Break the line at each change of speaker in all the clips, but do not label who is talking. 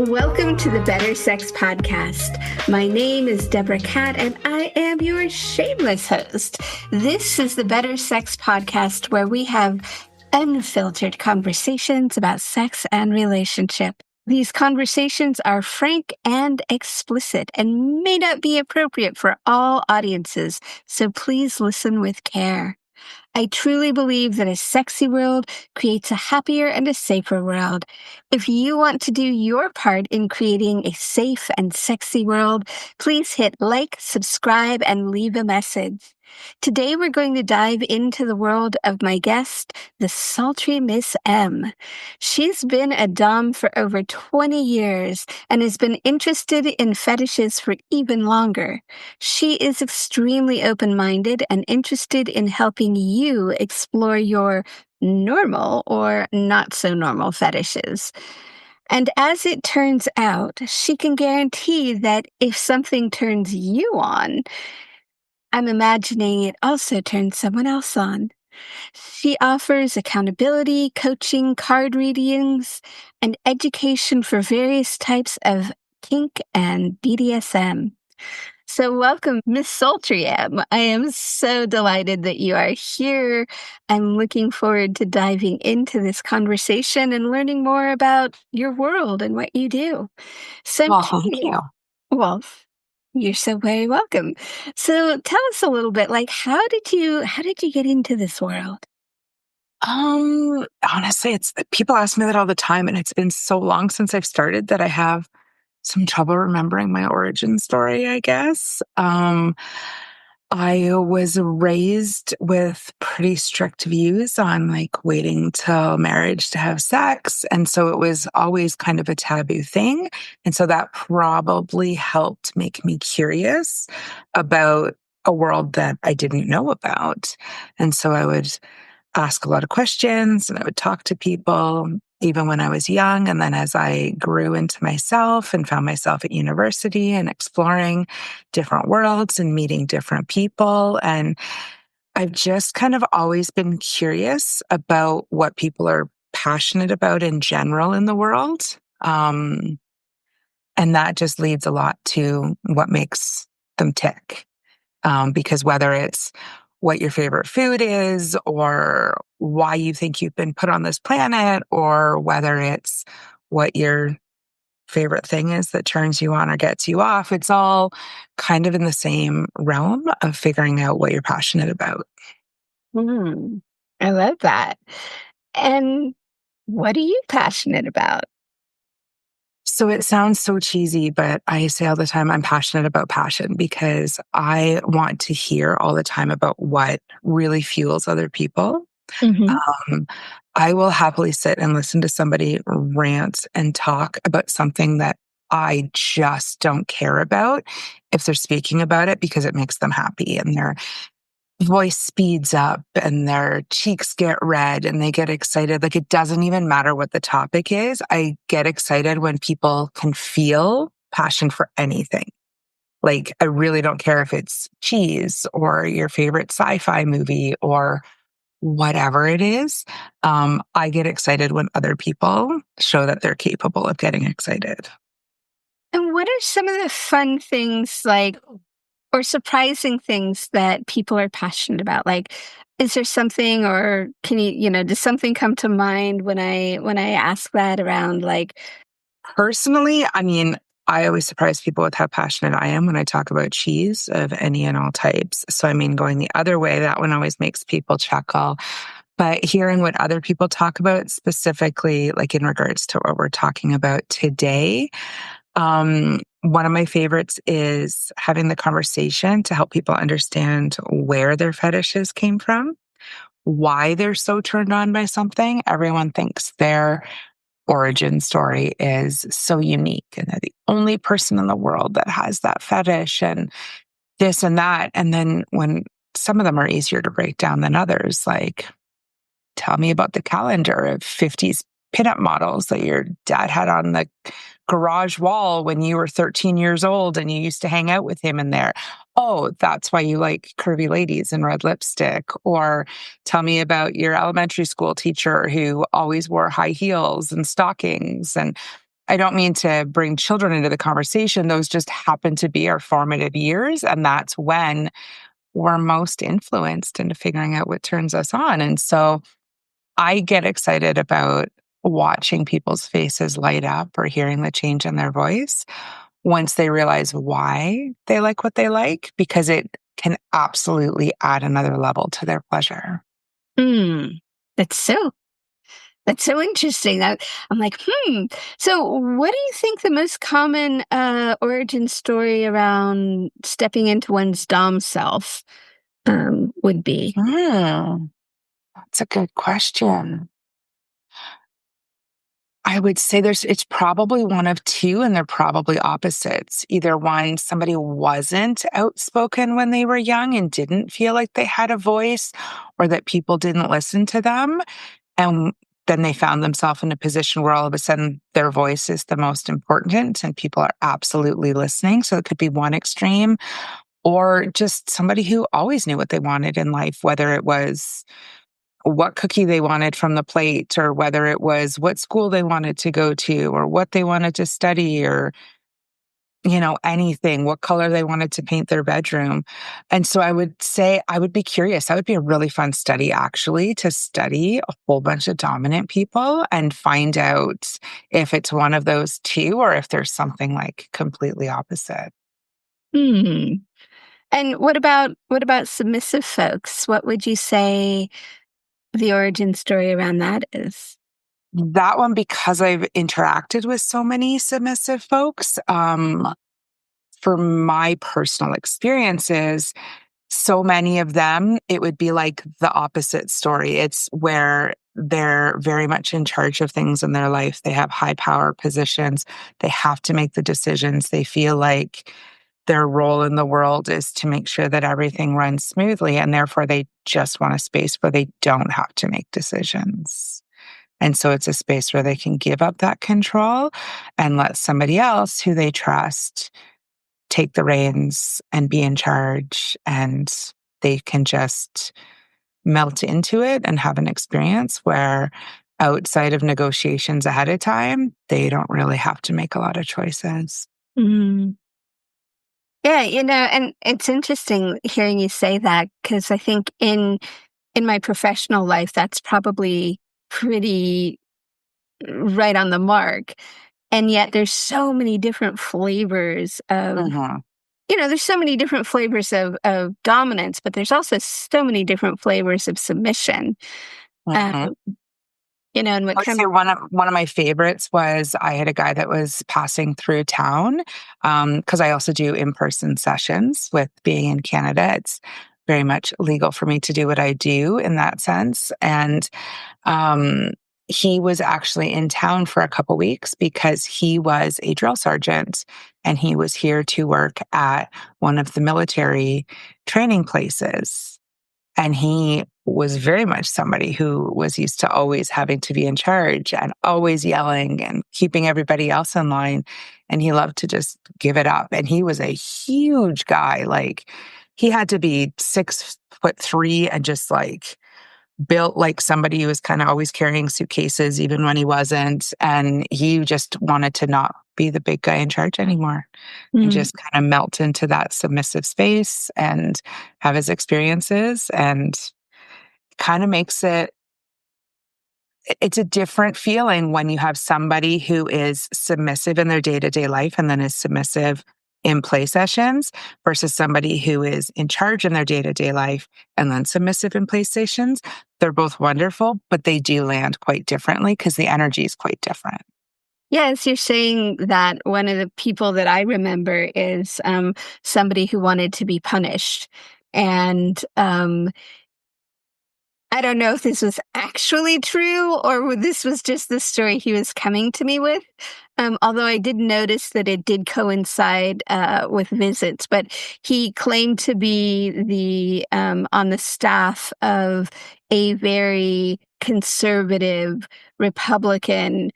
Welcome to the Better Sex Podcast. My name is Deborah Catt, and I am your shameless host. This is the Better Sex Podcast, where we have unfiltered conversations about sex and relationship. These conversations are frank and explicit and may not be appropriate for all audiences, so please listen with care. I truly believe that a sexy world creates a happier and a safer world. If you want to do your part in creating a safe and sexy world, please hit like, subscribe, and leave a message. Today we're going to dive into the world of my guest, the sultry Miss M. She's been a dom for over 20 years and has been interested in fetishes for even longer. She is extremely open-minded and interested in helping you explore your normal or not so normal fetishes. And as it turns out, she can guarantee that if something turns you on, I'm imagining it also turns someone else on. She offers accountability, coaching, card readings, and education for various types of kink and BDSM. So welcome, Miss Sultry M. I am so delighted that you are here. I'm looking forward to diving into this conversation and learning more about your world and what you do. So,
Well, thank you.
Well, you're so very welcome. So tell us a little bit, like, how did you get into this world?
Honestly, it's people ask me that all the time, and it's been so long since I've started that I have some trouble remembering my origin story, I guess. I was raised with pretty strict views on like waiting till marriage to have sex. And so it was always kind of a taboo thing. And so that probably helped make me curious about a world that I didn't know about. And so I would ask a lot of questions and I would talk to people even when I was young. And then as I grew into myself and found myself at university and exploring different worlds and meeting different people. And I've just kind of always been curious about what people are passionate about in general in the world. And that just leads a lot to what makes them tick. Because whether it's what your favorite food is or why you think you've been put on this planet, or whether it's what your favorite thing is that turns you on or gets you off, it's all kind of in the same realm of figuring out what you're passionate about.
I love that. And what are you passionate about?
So it sounds so cheesy, but I say all the time, I'm passionate about passion because I want to hear all the time about what really fuels other people. Um, I will happily sit and listen to somebody rant and talk about something that I just don't care about if they're speaking about it because it makes them happy and their voice speeds up and their cheeks get red and they get excited. Like it doesn't even matter what the topic is. I get excited when people can feel passion for anything. Like I really don't care if it's cheese or your favorite sci-fi movie or whatever it is. I get excited when other people show that they're capable of getting excited.
And what are some of the fun things, like, or surprising things that people are passionate about? Like, is there something, or can does something come to mind when I ask that around, like?
Personally, I mean, I always surprise people with how passionate I am when I talk about cheese of any and all types. So, I mean, going the other way, that one always makes people chuckle. But hearing what other people talk about, specifically like in regards to what we're talking about today, one of my favorites is having the conversation to help people understand where their fetishes came from, why they're so turned on by something. Everyone thinks their origin story is so unique and they're the only person in the world that has that fetish and this and that. And then when some of them are easier to break down than others, like tell me about the calendar of 50s pinup models that your dad had on the garage wall when you were 13 years old and you used to hang out with him in there. Oh, that's why you like curvy ladies and red lipstick. Or tell me about your elementary school teacher who always wore high heels and stockings. And I don't mean to bring children into the conversation. Those just happen to be our formative years. And that's when we're most influenced into figuring out what turns us on. And so I get excited about watching people's faces light up or hearing the change in their voice once they realize why they like what they like, because it can absolutely add another level to their pleasure.
Mm. That's so that's so interesting. I'm like, So, what do you think the most common origin story around stepping into one's dom self would be?
Hmm, that's a good question. I would say it's probably one of two, and they're probably opposites. Either one, somebody wasn't outspoken when they were young and didn't feel like they had a voice, or that people didn't listen to them. And then they found themselves in a position where all of a sudden their voice is the most important and people are absolutely listening. So it could be one extreme, or just somebody who always knew what they wanted in life, whether it was what cookie they wanted from the plate, or whether it was what school they wanted to go to, or what they wanted to study, or anything, what color they wanted to paint their bedroom. And so I would say I would be curious. That would be a really fun study, actually, to study a whole bunch of dominant people and find out if it's one of those two or if there's something like completely opposite.
Hmm. And what about submissive folks? What would you say the origin story around that is?
That one, because I've interacted with so many submissive folks, for my personal experiences, so many of them, it would be like the opposite story. It's where they're very much in charge of things in their life. They have high power positions. They have to make the decisions. They feel like their role in the world is to make sure that everything runs smoothly. And therefore, they just want a space where they don't have to make decisions. And so it's a space where they can give up that control and let somebody else who they trust take the reins and be in charge, and they can just melt into it and have an experience where outside of negotiations ahead of time, they don't really have to make a lot of choices.
Mm. Yeah, and it's interesting hearing you say that because I think in my professional life, that's probably pretty right on the mark. And yet there's so many different flavors of,
Mhm,
there's so many different flavors of dominance, but there's also so many different flavors of submission. Uh,
mhm.
and what
I would
comes,
say one of my favorites was I had a guy that was passing through town, because I also do in-person sessions. With being in Canada, it's very much legal for me to do what I do in that sense. And Um, he was actually in town for a couple weeks because he was a drill sergeant and he was here to work at one of the military training places. And he was very much somebody who was used to always having to be in charge and always yelling and keeping everybody else in line. And he loved to just give it up. And he was a huge guy. Like, he had to be 6'3" and just like built like somebody who was kind of always carrying suitcases, even when he wasn't. And he just wanted to not be the big guy in charge anymore and
mm,
just kind of melt into that submissive space and have his experiences, and kind of makes it's a different feeling when you have somebody who is submissive in their day-to-day life and then is submissive in play sessions versus somebody who is in charge in their day-to-day life and then submissive in play sessions. They're both wonderful, but they do land quite differently because the energy is quite different.
yes, you're saying that one of the people that I remember is somebody who wanted to be punished. And I don't know if this was actually true or this was just the story he was coming to me with. Although I did notice that it did coincide with visits, but he claimed to be the on the staff of a very conservative Republican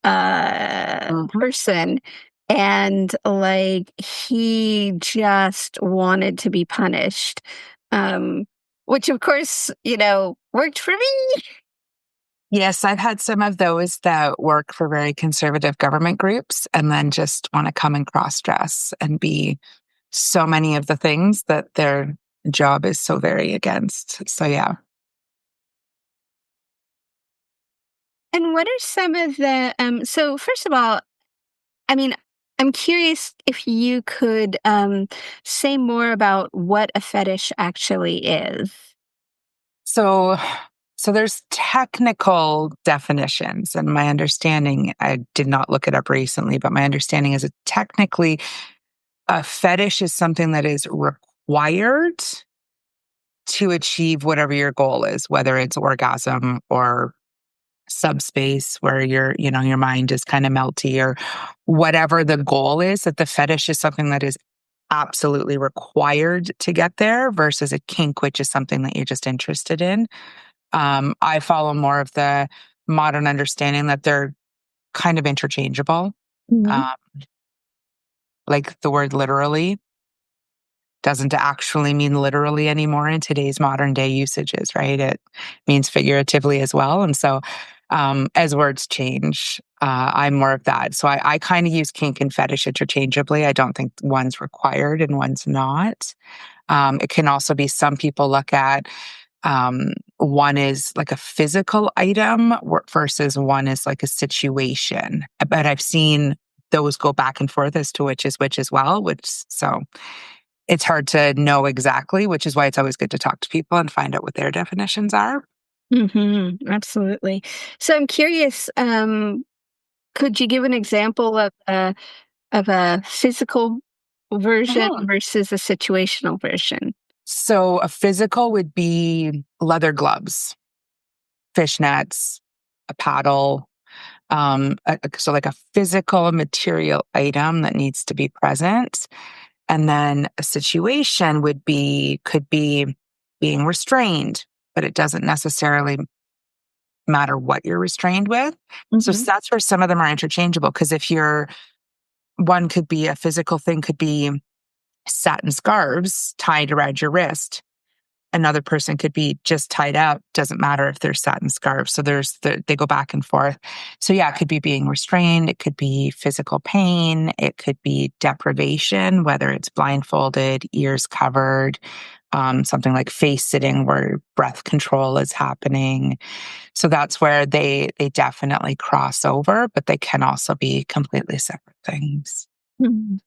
Mhm.
person. And like he just wanted to be punished. Um, which of course, worked for me.
Yes, I've had some of those that work for very conservative government groups and then just want to come and cross dress and be so many of the things that their job is so very against. So, yeah.
And what are some of the so first of all, I mean, I'm curious if you could say more about what a fetish actually is.
So, so there's technical definitions, and my understanding, I did not look it up recently, but my understanding is that technically a fetish is something that is required to achieve whatever your goal is, whether it's orgasm or subspace where your mind is kind of melty or whatever the goal is, that the fetish is something that is absolutely required to get there versus a kink, which is something that you're just interested in. I follow more of the modern understanding that they're kind of interchangeable.
Mhm.
Um, like the word literally doesn't actually mean literally anymore in today's modern day usages, right? It means figuratively as well. And so, as words change, I'm more of that. So I kind of use kink and fetish interchangeably. I don't think one's required and one's not. It can also be some people look at one is like a physical item versus one is like a situation. But I've seen those go back and forth as to which is which as well, which so it's hard to know exactly, which is why it's always good to talk to people and find out what their definitions are.
Absolutely. So I'm curious, could you give an example of a physical version
Mhm.
versus a situational version?
So a physical would be leather gloves, fishnets, a paddle. So like a physical material item that needs to be present. And then a situation could be being restrained, but it doesn't necessarily matter what you're restrained with. So
Mhm.
that's where some of them are interchangeable. Because if you're one could be a physical thing, could be satin scarves tied around your wrist. Another person could be just tied up. Doesn't matter if they're satin scarves. So they go back and forth. So yeah, it could be being restrained. It could be physical pain. It could be deprivation, whether it's blindfolded, ears covered, something like face sitting where breath control is happening. So that's where they definitely cross over, but they can also be completely separate things.
Mhm.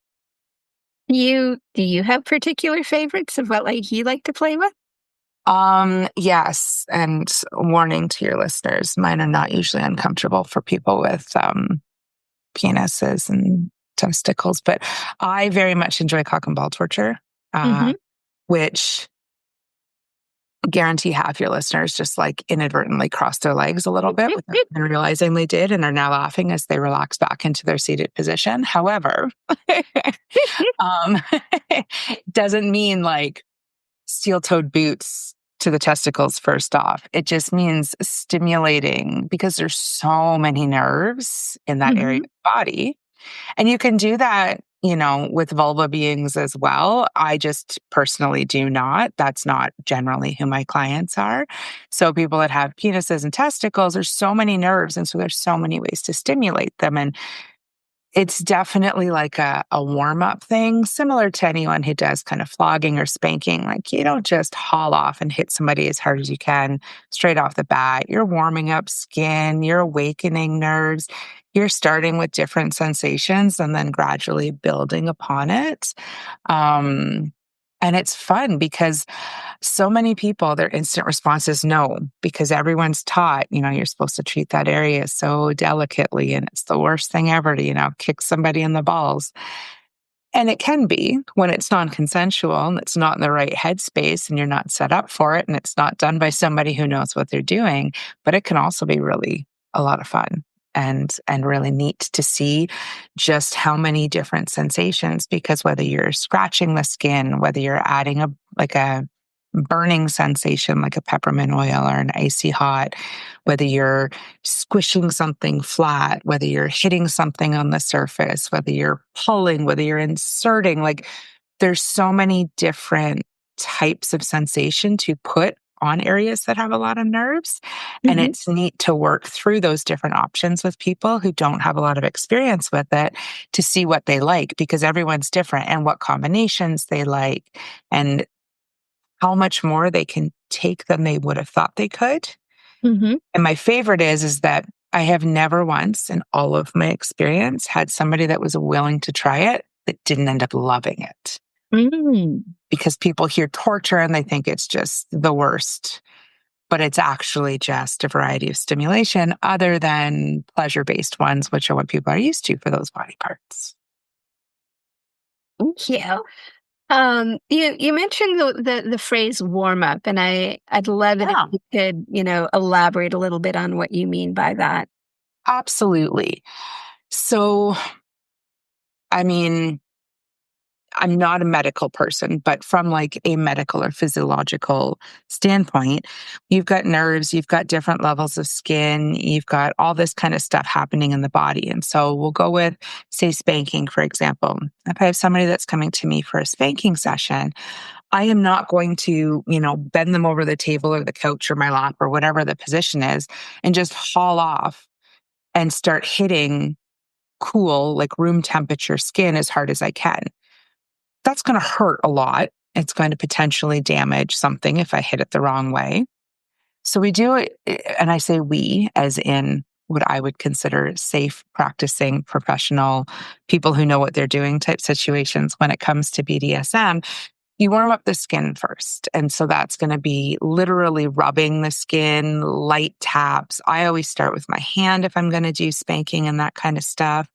Do you have particular favorites of what like you like to play with?
Yes, and warning to your listeners, mine are not usually uncomfortable for people with penises and testicles, but I very much enjoy cock and ball torture,
Mhm.
which guarantee half your listeners just like inadvertently crossed their legs a little bit without even realizing they did and are now laughing as they relax back into their seated position. However, um, doesn't mean like steel toed boots to the testicles first off. It just means stimulating because there's so many nerves in that area of
Mhm.
the body. And you can do that, with vulva beings as well. I just personally do not. That's not generally who my clients are. So people that have penises and testicles, there's so many nerves. And so there's so many ways to stimulate them. And it's definitely like a warm up thing, similar to anyone who does kind of flogging or spanking. Like you don't just haul off and hit somebody as hard as you can straight off the bat. You're warming up skin, you're awakening nerves, you're starting with different sensations and then gradually building upon it. Um, and it's fun because so many people, their instant response is no, because everyone's taught, you're supposed to treat that area so delicately. And it's the worst thing ever to, kick somebody in the balls. And it can be when it's non consensual and it's not in the right headspace and you're not set up for it and it's not done by somebody who knows what they're doing. But it can also be really a lot of fun and really neat to see just how many different sensations, because whether you're scratching the skin, whether you're adding a burning sensation like a peppermint oil or an icy hot, whether you're squishing something flat, whether you're hitting something on the surface, whether you're pulling, whether you're inserting, like there's so many different types of sensation to put on areas that have a lot of nerves. And
Mm-hmm.
it's neat to work through those different options with people who don't have a lot of experience with it to see what they like, because everyone's different and what combinations they like and how much more they can take than they would have thought they could.
Mm-hmm.
And my favorite is that I have never once in all of my experience had somebody that was willing to try it that didn't end up loving it,
Mm.
because people hear torture and they think it's just the worst, but it's actually just a variety of stimulation other than pleasure-based ones, which are what people are used to for those body parts.
Thank you. You mentioned the phrase warm up, and I'd love it if
Yeah,
you could, elaborate a little bit on what you mean by that.
absolutely. So, I mean, I'm not a medical person, but from like a medical or physiological standpoint, you've got nerves, you've got different levels of skin, you've got all this kind of stuff happening in the body. And so we'll go with, say, spanking, for example. If I have somebody that's coming to me for a spanking session, I am not going to, bend them over the table or the couch or my lap or whatever the position is and just haul off and start hitting cool, like room temperature skin as hard as I can. That's going to hurt a lot. It's going to potentially damage something if I hit it the wrong way. So we do it, and I say we as in what I would consider safe, practicing, professional people who know what they're doing type situations when it comes to BDSM. You warm up the skin first. And so that's going to be literally rubbing the skin, light taps. I always start with my hand if I'm going to do spanking and that kind of stuff.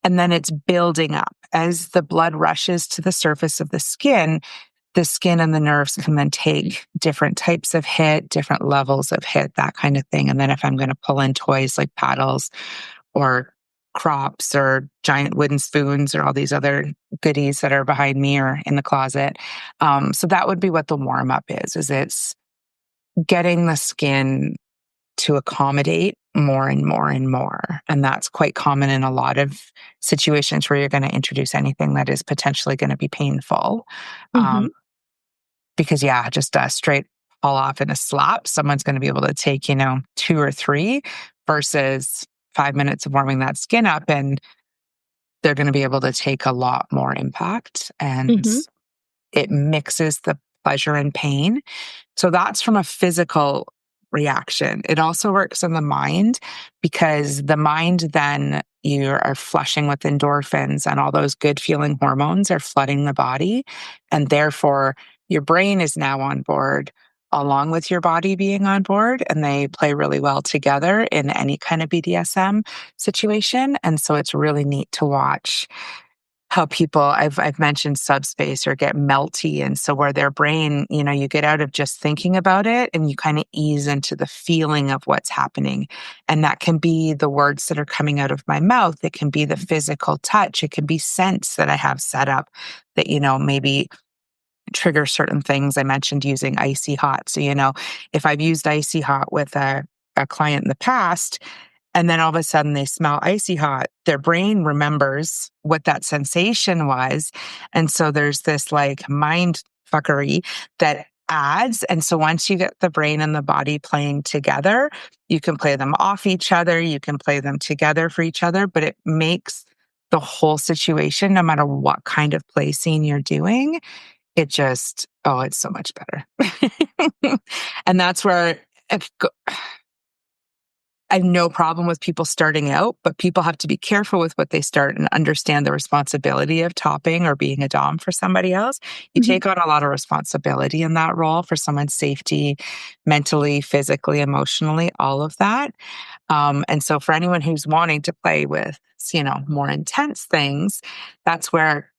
And then it's building up. As the blood rushes to the surface of the skin and the nerves can then take different types of hit, different levels of hit, that kind of thing. And then if I'm going to pull in toys like paddles or crops or giant wooden spoons or all these other goodies that are behind me or in the closet. So that would be what the warm up is it's getting the skin to accommodate more and more and more. And that's quite common in a lot of situations where you're going to introduce anything that is potentially going to be painful.
Mm-hmm.
Um, because, yeah, just a straight fall off in a slap, someone's going to be able to take, 2 or 3 versus 5 minutes of warming that skin up. And they're going to be able to take a lot more impact. And
Mm-hmm.
it mixes the pleasure and pain. So that's from a physical reaction. It also works on the mind, because the mind, then you are flushing with endorphins and all those good feeling hormones are flooding the body. And therefore, your brain is now on board along with your body being on board. And they play really well together in any kind of BDSM situation. And so it's really neat to watch how people I've mentioned subspace or get melty. And so where their brain, you get out of just thinking about it and you kind of ease into the feeling of what's happening. And that can be the words that are coming out of my mouth. It can be the physical touch. It can be scents that I have set up that, maybe trigger certain things. I mentioned using icy hot. So, if I've used icy hot with a client in the past, and then all of a sudden they smell icy hot, their brain remembers what that sensation was. And so there's this like mind fuckery that adds. And so once you get the brain and the body playing together, you can play them off each other, you can play them together for each other, but it makes the whole situation, no matter what kind of play scene you're doing, it just, oh, it's so much better. And that's where I have no problem with people starting out, but people have to be careful with what they start and understand the responsibility of topping or being a dom for somebody else. You
Mm-hmm.
take on a lot of responsibility in that role for someone's safety, mentally, physically, emotionally, all of that. And so for anyone who's wanting to play with, more intense things, that's where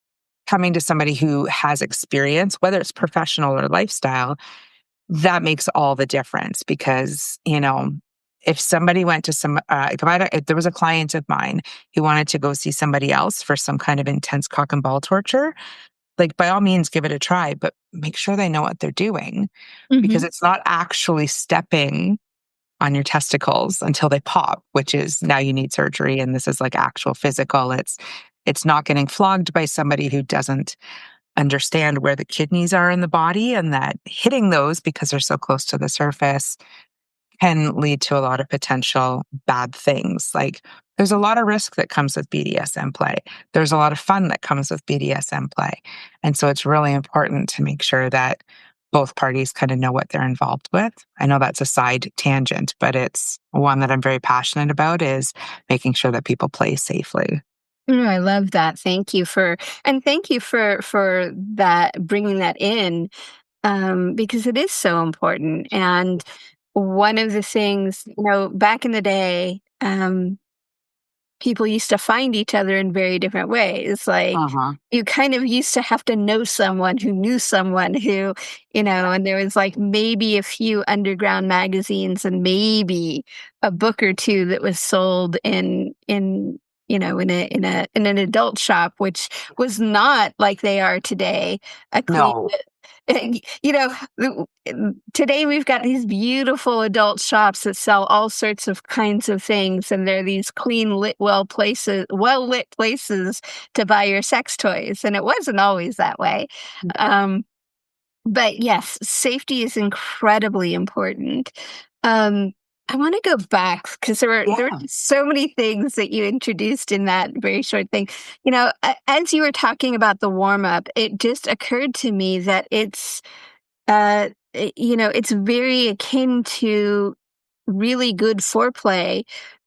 coming to somebody who has experience, whether it's professional or lifestyle, that makes all the difference. Because, if somebody went to if there was a client of mine who wanted to go see somebody else for some kind of intense cock and ball torture, like by all means, give it a try, but make sure they know what they're doing,
Mm-hmm.
because it's not actually stepping on your testicles until they pop, which is now you need surgery. And this is like actual physical. It's not getting flogged by somebody who doesn't understand where the kidneys are in the body, and that hitting those, because they're so close to the surface, can lead to a lot of potential bad things. Like, there's a lot of risk that comes with BDSM play. There's a lot of fun that comes with BDSM play. And so it's really important to make sure that both parties kind of know what they're involved with. I know that's a side tangent, but it's one that I'm very passionate about, is making sure that people play safely.
Mm, I love that. Thank you for that, bringing that in, because it is so important. And one of the things, back in the day, people used to find each other in very different ways. Like,
Uh-huh.
you kind of used to have to know someone who knew someone who, and there was like maybe a few underground magazines and maybe a book or two that was sold in an adult shop, which was not like they are today. A clean
No.
and, today we've got these beautiful adult shops that sell all sorts of kinds of things, and they're these clean, lit, well lit places to buy your sex toys. And it wasn't always that way. Um, but yes, safety is incredibly important. Um, I want to go back because there were
Yeah.
so many things that you introduced in that very short thing. As you were talking about the warm up, it just occurred to me that it's very akin to really good foreplay,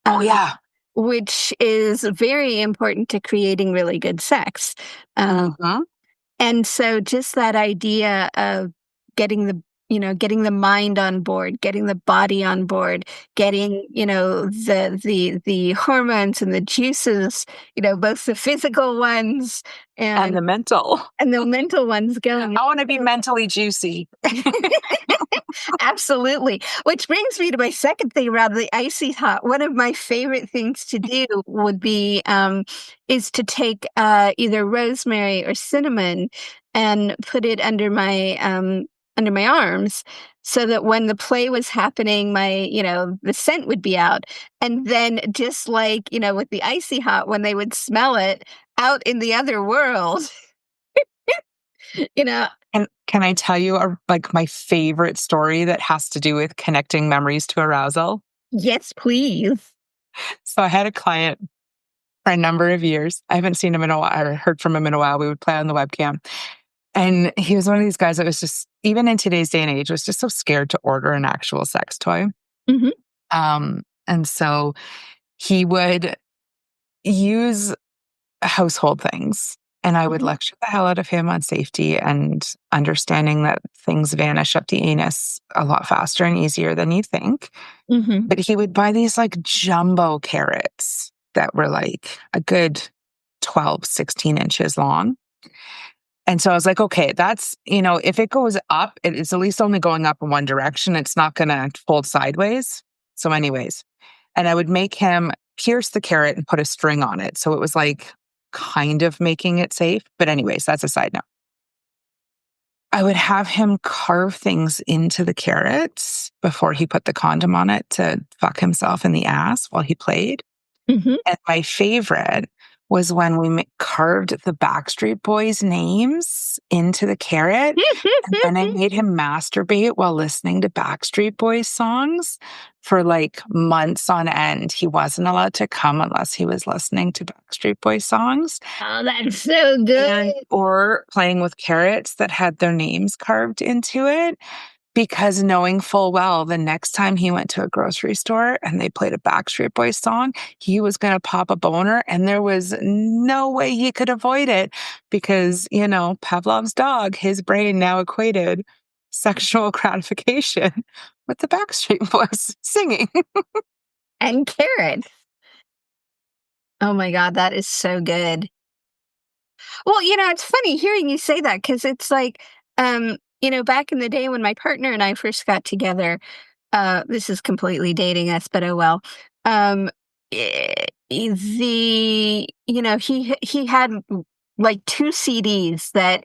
Oh,
um,
yeah.
which is very important to creating really good sex. Um,
Hmm.
and so just that idea of getting getting the mind on board, getting the body on board, getting, the hormones and the juices, both the physical ones
And
and
the mental.
and the mental ones going.
I want to be mentally juicy.
Absolutely. Which brings me to my second thing around the icy hot. One of my favorite things to do would be is to take either rosemary or cinnamon and put it under my arms, so that when the play was happening, the scent would be out. And then, just like, with the icy hot, when they would smell it out in the other world, you know,
And can I tell you like my favorite story that has to do with connecting memories to arousal?
yes, please.
So I had a client for a number of years. I haven't seen him in a while, or heard from him in a while. We would play on the webcam. And he was one of these guys that was just, even in today's day and age, was just so scared to order an actual sex toy.
Hmm.
And so he would use household things. And I would
Hmm.
lecture the hell out of him on safety and understanding that things vanish up the anus a lot faster and easier than you think.
Hmm.
But he would buy these like jumbo carrots that were like a good 12, 16 inches long. And so I was like, okay, that's, if it goes up, it's at least only going up in one direction. It's not going to fold sideways. So, anyways, and I would make him pierce the carrot and put a string on it. So it was like kind of making it safe. But, anyways, that's a side note. I would have him carve things into the carrots before he put the condom on it to fuck himself in the ass while he played.
Hmm.
And my favorite was when we carved the Backstreet Boys names into the carrot. And then I made him masturbate while listening to Backstreet Boys songs for like months on end. He wasn't allowed to come unless he was listening to Backstreet Boys songs.
Oh, that's so good.
Or playing with carrots that had their names carved into it. Because knowing full well the next time he went to a grocery store and they played a Backstreet Boys song, he was going to pop a boner, and there was no way he could avoid it because, Pavlov's dog, his brain now equated sexual gratification with the Backstreet Boys singing.
And carrots. Oh my God, that is so good. Well, it's funny hearing you say that, because it's like, back in the day when my partner and I first got together, this is completely dating us, but oh well. He had like two CDs that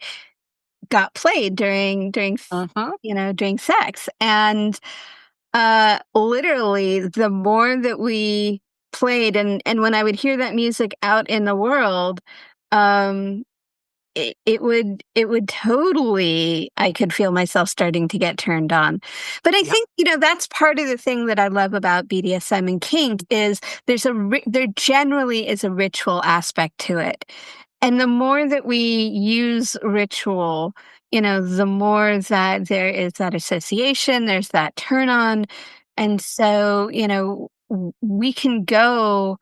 got played
Uh-huh.
during sex, and literally, the more that we played, and when I would hear that music out in the world, um it would totally, I could feel myself starting to get turned on. But I
Yep.
think, that's part of the thing that I love about BDSM and kink is there generally is a ritual aspect to it. And the more that we use ritual, the more that there is that association, there's that turn on. And so, we can go,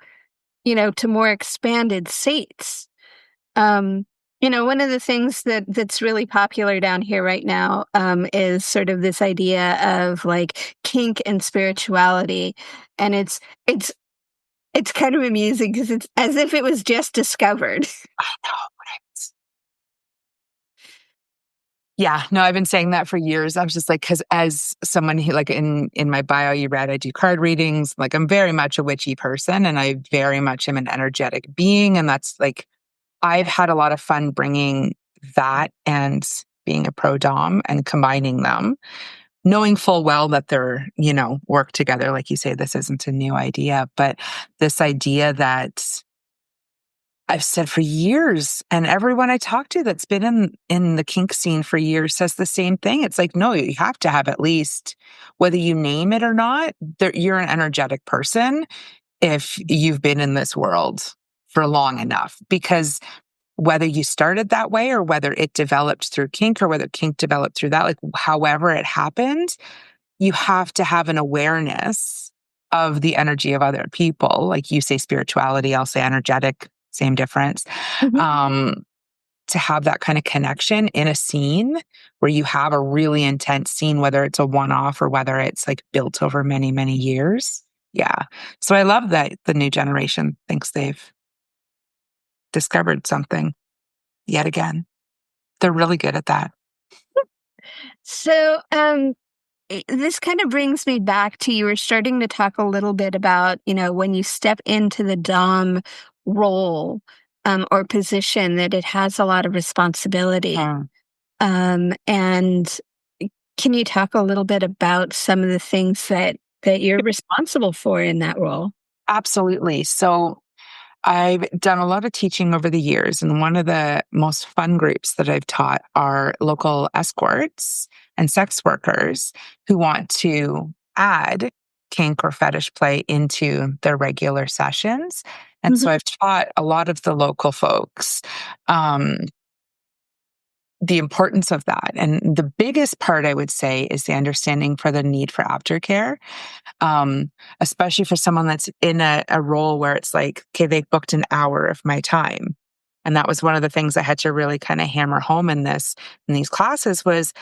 to more expanded states. Um, one of the things that's really popular down here right now is sort of this idea of like kink and spirituality, and it's kind of amusing because it's as if it was just discovered.
I know, right? Yeah, no, I've been saying that for years. I was just like, because as someone who, like in my bio, you read, I do card readings. Like, I'm very much a witchy person, and I very much am an energetic being, and that's like I've had a lot of fun bringing that and being a pro dom and combining them, knowing full well that they're, work together. Like you say, this isn't a new idea, but this idea that I've said for years, and everyone I talk to that's been in the kink scene for years says the same thing. It's like, no, you have to have at least, whether you name it or not, you're an energetic person if you've been in this world for long enough. Because whether you started that way or whether it developed through kink or whether kink developed through that, like however it happened, you have to have an awareness of the energy of other people. Like you say spirituality, I'll say energetic, same difference.
Mhm.
Um, to have that kind of connection in a scene where you have a really intense scene, whether it's a one-off or whether it's like built over many, many years. Yeah. So I love that the new generation thinks they've discovered something yet again. They're really good at that.
So, this kind of brings me back to you were starting to talk a little bit about, when you step into the Dom role or position, that it has a lot of responsibility.
Mm.
And can you talk a little bit about some of the things that you're responsible for in that role?
Absolutely. So I've done a lot of teaching over the years, and one of the most fun groups that I've taught are local escorts and sex workers who want to add kink or fetish play into their regular sessions. And
Mhm,
so I've taught a lot of the local folks um, the importance of that. And the biggest part, I would say, is the understanding for the need for aftercare, especially for someone that's in a role where it's like, okay, they booked an hour of my time. And that was one of the things I had to really kind of hammer home in these classes was,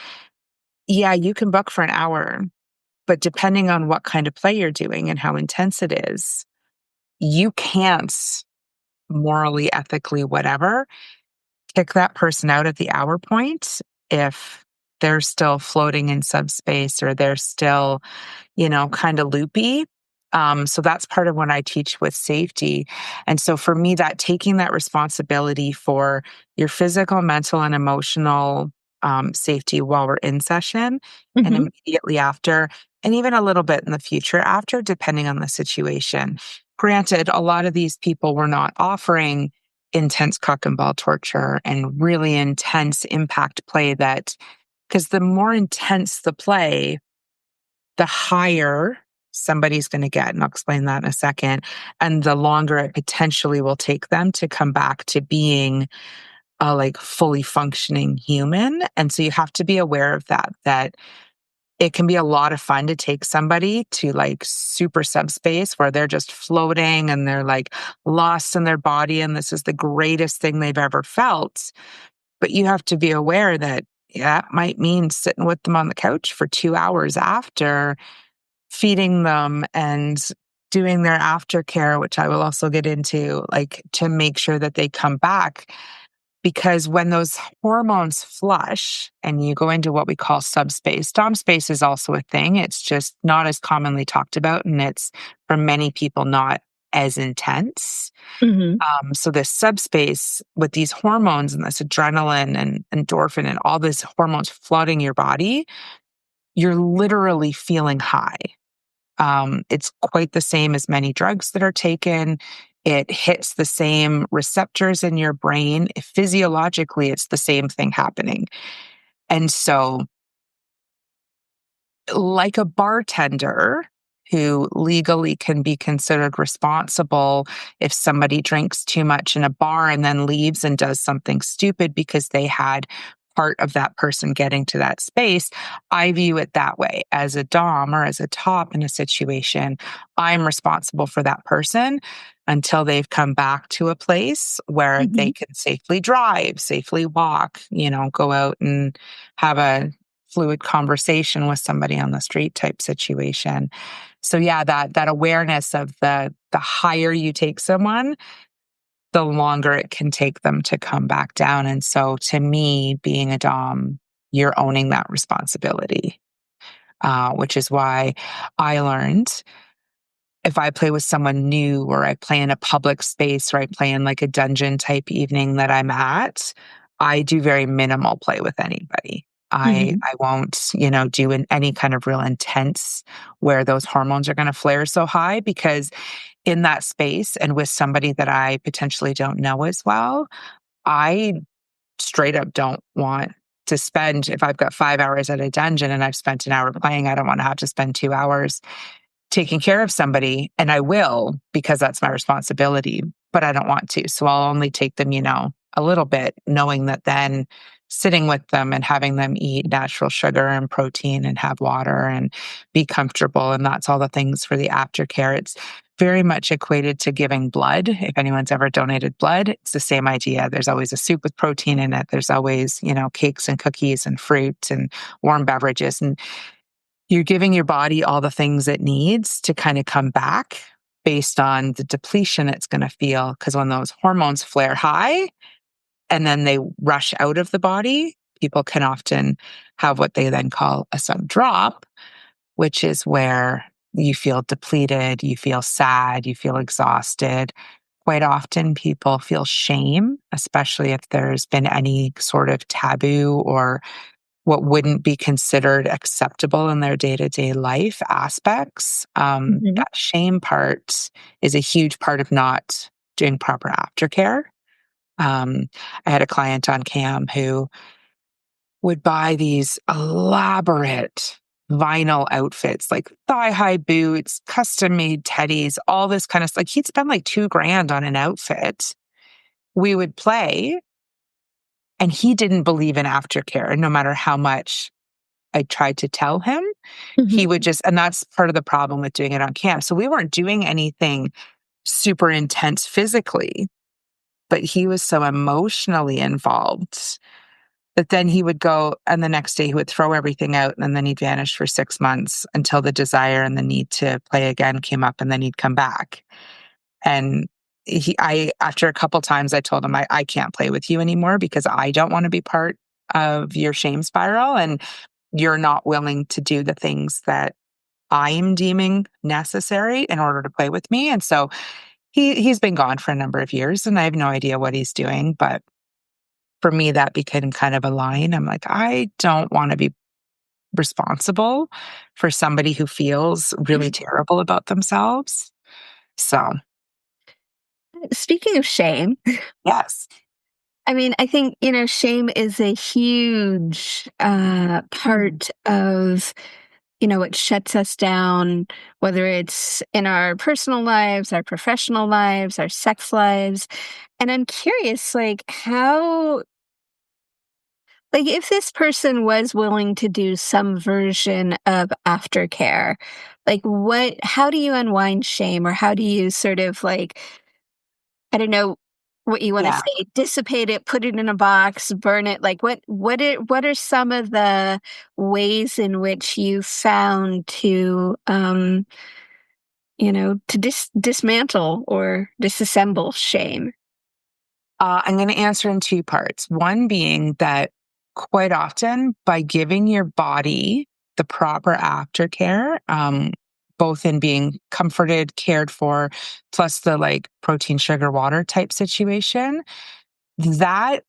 yeah, you can book for an hour, but depending on what kind of play you're doing and how intense it is, you can't morally, ethically, whatever, kick that person out at the hour point if they're still floating in subspace or they're still kind of loopy. So that's part of what I teach with safety. And so for me, that taking that responsibility for your physical, mental, and emotional safety while we're in session and
mhm,
immediately after, and even a little bit in the future after, depending on the situation. Granted, a lot of these people were not offering intense cock and ball torture and really intense impact play because the more intense the play, the higher somebody's going to get. And I'll explain that in a second. And the longer it potentially will take them to come back to being a like fully functioning human. And so you have to be aware of that it can be a lot of fun to take somebody to like super subspace where they're just floating and they're like lost in their body. And this is the greatest thing they've ever felt. But you have to be aware that that might mean sitting with them on the couch for 2 hours after, feeding them and doing their aftercare, which I will also get into, like to make sure that they come back. Because when those hormones flush and you go into what we call subspace, dom space is also a thing. It's just not as commonly talked about. And it's for many people not as intense.
mhm.
So this subspace with these hormones and this adrenaline and endorphin and all these hormones flooding your body, you're literally feeling high. It's quite the same as many drugs that are taken. It hits the same receptors in your brain. Physiologically, it's the same thing happening. And so, like a bartender who legally can be considered responsible if somebody drinks too much in a bar and then leaves and does something stupid because they had part of that person getting to that space, I view it that way. As a dom or as a top in a situation, I'm responsible for that person until they've come back to a place where
Mm-hmm.
they can safely drive, safely walk, go out and have a fluid conversation with somebody on the street type situation. So yeah, that awareness of the higher you take someone, the longer it can take them to come back down. And so to me, being a dom, you're owning that responsibility, which is why I learned if I play with someone new or I play in a public space or I play in like a dungeon type evening that I'm at, I do very minimal play with anybody. I
Mm-hmm.
I won't, do any kind of real intense where those hormones are going to flare so high, because in that space and with somebody that I potentially don't know as well, I straight up don't want to spend, if I've got 5 hours at a dungeon and I've spent an hour playing, I don't want to have to spend 2 hours taking care of somebody. And I will, because that's my responsibility, but I don't want to. So I'll only take them, a little bit, knowing that then sitting with them and having them eat natural sugar and protein and have water and be comfortable. And that's all the things for the aftercare. It's very much equated to giving blood. If anyone's ever donated blood, it's the same idea. There's always a soup with protein in it. There's always, cakes and cookies and fruit and warm beverages. And you're giving your body all the things it needs to kind of come back based on the depletion it's going to feel. Because when those hormones flare high and then they rush out of the body, people can often have what they then call a sudden drop, which is where you feel depleted, you feel sad, you feel exhausted. Quite often people feel shame, especially if there's been any sort of taboo or what wouldn't be considered acceptable in their day-to-day life aspects.
Mm-hmm.
That shame part is a huge part of not doing proper aftercare. I had a client on cam who would buy these elaborate vinyl outfits, like thigh-high boots, custom-made teddies, all this kind of stuff. Like he'd spend like $2,000 on an outfit. We would play, and he didn't believe in aftercare, no matter how much I tried to tell him. He
Mm-hmm.
would just, and that's part of the problem with doing it on camp. So we weren't doing anything super intense physically, but he was so emotionally involved that then he would go, and the next day he would throw everything out, and then he'd vanish for 6 months until the desire and the need to play again came up, and then he'd come back. And after a couple times, I told him, I can't play with you anymore because I don't want to be part of your shame spiral. And you're not willing to do the things that I'm deeming necessary in order to play with me. And so he's been gone for a number of years and I have no idea what he's doing. But for me, that became kind of a line. I'm like, I don't want to be responsible for somebody who feels really terrible about themselves. So,
Speaking of shame,
yes.
I mean, I think, shame is a huge part of, what shuts us down, whether it's in our personal lives, our professional lives, our sex lives. And I'm curious, if this person was willing to do some version of aftercare, how do you unwind shame, or how do you sort of I don't know what you want to
Yeah.
say, dissipate it, put it in a box, burn it? What are some of the ways in which you found to dismantle or disassemble shame?
I'm going to answer in two parts. One being that quite often by giving your body the proper aftercare, both in being comforted, cared for, plus the like protein, sugar, water type situation, that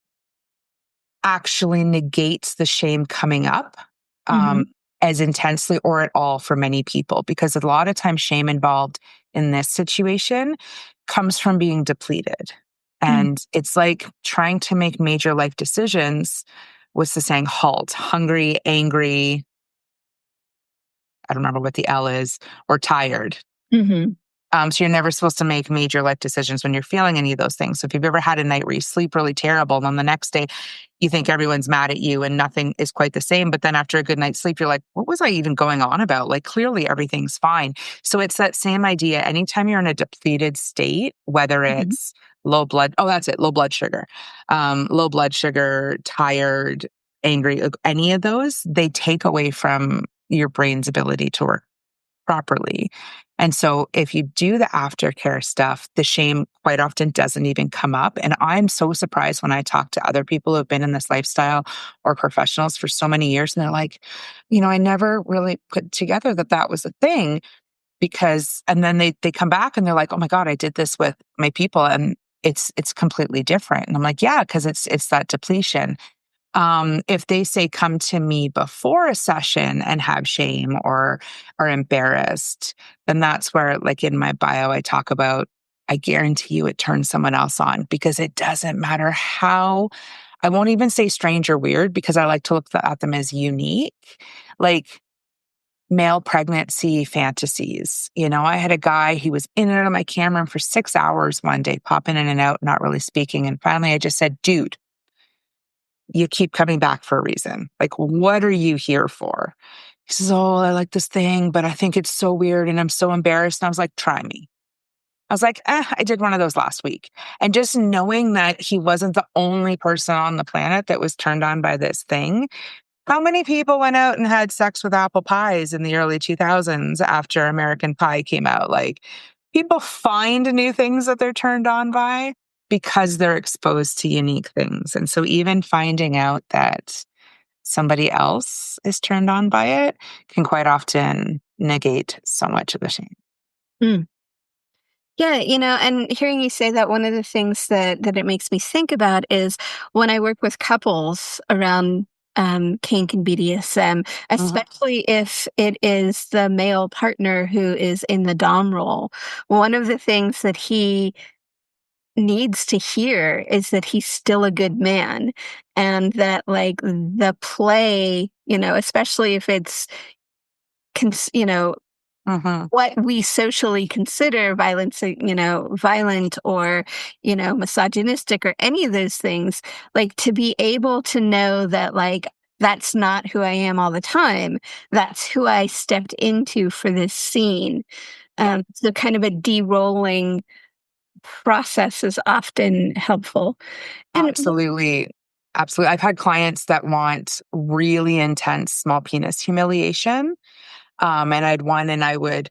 actually negates the shame coming up
Mhm.
as intensely or at all for many people, because a lot of times shame involved in this situation comes from being depleted. And it's like trying to make major life decisions. What's the saying? Halt, hungry, angry. I don't remember what the L is, or tired.
Mm-hmm.
So you're never supposed to make major life decisions when you're feeling any of those things. So if you've ever had a night where you sleep really terrible, and then the next day you think everyone's mad at you and nothing is quite the same, but then after a good night's sleep, you're like, what was I even going on about? Like, clearly everything's fine. So it's that same idea. Anytime you're in a depleted state, whether it's low blood, oh, that's it, low blood sugar, tired, angry, like any of those, they take away from your brain's ability to work properly. And so if you do the aftercare stuff, the shame quite often doesn't even come up. And I'm so surprised when I talk to other people who have been in this lifestyle or professionals for so many years. And they're like, I never really put together that that was a thing and then they come back and they're like, oh my God, I did this with my people and it's completely different. And I'm like, yeah, because it's that depletion. If they say, come to me before a session and have shame or are embarrassed, then that's where, like in my bio, I talk about, I guarantee you it turns someone else on, because it doesn't matter how, I won't even say strange or weird, because I like to look at them as unique, like male pregnancy fantasies. I had a guy, he was in and out of my camera room for 6 hours one day, popping in and out, not really speaking. And finally I just said, dude, you keep coming back for a reason. Like, what are you here for? He says, oh, I like this thing, but I think it's so weird and I'm so embarrassed. And I was like, try me. I was like, I did one of those last week. And just knowing that he wasn't the only person on the planet that was turned on by this thing. How many people went out and had sex with apple pies in the early 2000s after American Pie came out? Like, people find new things that they're turned on by because they're exposed to unique things. And so even finding out that somebody else is turned on by it can quite often negate so much of the shame.
Mm. Yeah, and hearing you say that, one of the things that it makes me think about is when I work with couples around kink and BDSM, especially if it is the male partner who is in the dom role. One of the things that he needs to hear is that he's still a good man, and that, like, the play, especially if it's cons- you know
Mm-hmm.
what we socially consider violence, violent or, misogynistic or any of those things, like, to be able to know that, like, that's not who I am all the time. That's who I stepped into for this scene. So kind of a de-rolling process is often helpful. And
Absolutely. Absolutely. I've had clients that want really intense small penis humiliation. And I would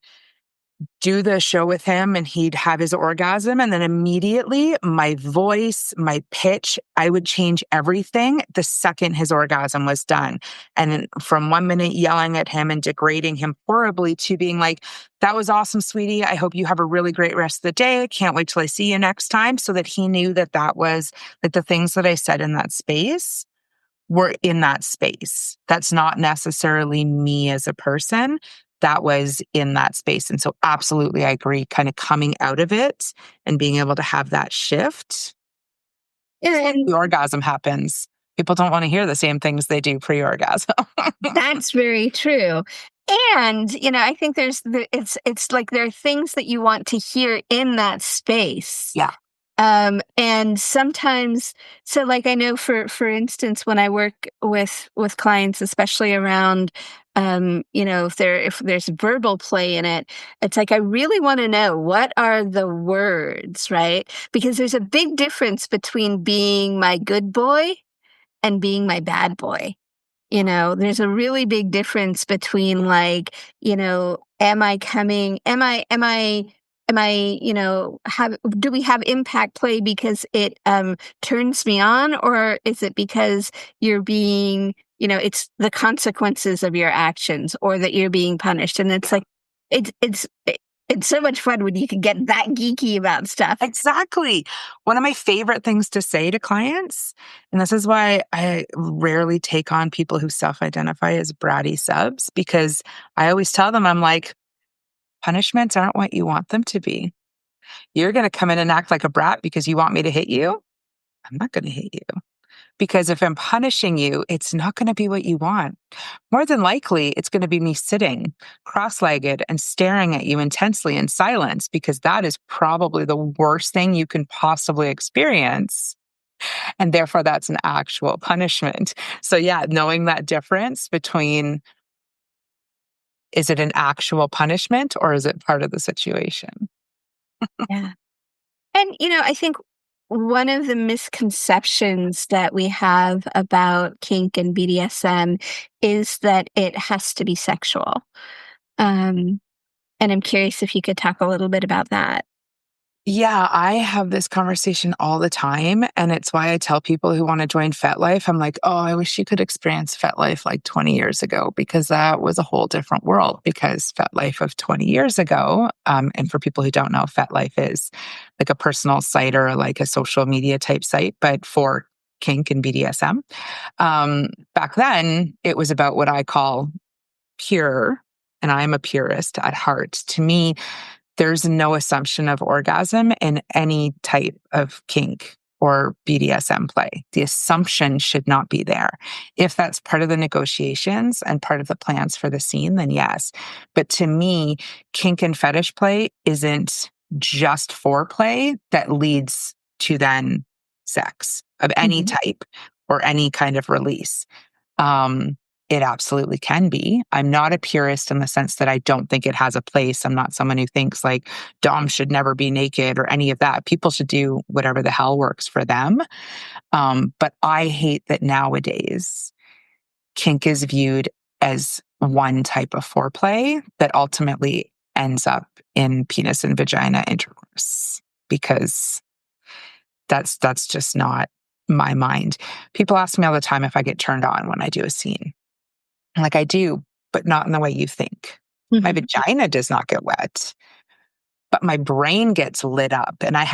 do the show with him and he'd have his orgasm. And then immediately my voice, my pitch, I would change everything the second his orgasm was done. And from 1 minute yelling at him and degrading him horribly to being like, that was awesome, sweetie. I hope you have a really great rest of the day. Can't wait till I see you next time. So that he knew that that was like the things that I said in that space were in that space. That's not necessarily me as a person. That was in that space. And so absolutely, I agree, kind of coming out of it and being able to have that shift.
and
The orgasm happens. People don't want to hear the same things they do pre-orgasm.
that's very true. And, I think it's like there are things that you want to hear in that space.
Yeah.
And sometimes, so, like, I know, for instance, when I work with clients, especially around, if there's verbal play in it, it's like, I really want to know, what are the words, right? Because there's a big difference between being my good boy and being my bad boy. There's a really big difference between, like, am I coming, do we have impact play because it turns me on, or is it because you're being, it's the consequences of your actions, or that you're being punished? And it's like, it's so much fun when you can get that geeky about stuff.
Exactly. One of my favorite things to say to clients, and this is why I rarely take on people who self-identify as bratty subs, because I always tell them, I'm like, punishments aren't what you want them to be. You're going to come in and act like a brat because you want me to hit you? I'm not going to hit you. Because if I'm punishing you, it's not going to be what you want. More than likely, it's going to be me sitting cross-legged and staring at you intensely in silence, because that is probably the worst thing you can possibly experience. And therefore, that's an actual punishment. So yeah, knowing that difference between, is it an actual punishment or is it part of the situation?
Yeah. And, I think one of the misconceptions that we have about kink and BDSM is that it has to be sexual. Um, and I'm curious if you could talk a little bit about that.
Yeah, I have this conversation all the time. And it's why I tell people who want to join FetLife, I'm like, oh, I wish you could experience FetLife like 20 years ago, because that was a whole different world. Because FetLife of 20 years ago, and for people who don't know, FetLife is like a personal site or like a social media type site, but for kink and BDSM. Back then, it was about what I call pure, and I am a purist at heart. To me, there's no assumption of orgasm in any type of kink or BDSM play. The assumption should not be there. If that's part of the negotiations and part of the plans for the scene, then yes. But to me, kink and fetish play isn't just foreplay that leads to then sex of any
Mhm.
type or any kind of release. Um, it absolutely can be. I'm not a purist in the sense that I don't think it has a place. I'm not someone who thinks like Dom should never be naked or any of that. People should do whatever the hell works for them. But I hate that nowadays kink is viewed as one type of foreplay that ultimately ends up in penis and vagina intercourse, because that's just not my mind. People ask me all the time if I get turned on when I do a scene. I'm like, I do, but not in the way you think. My
Mhm.
vagina does not get wet, but my brain gets lit up. And I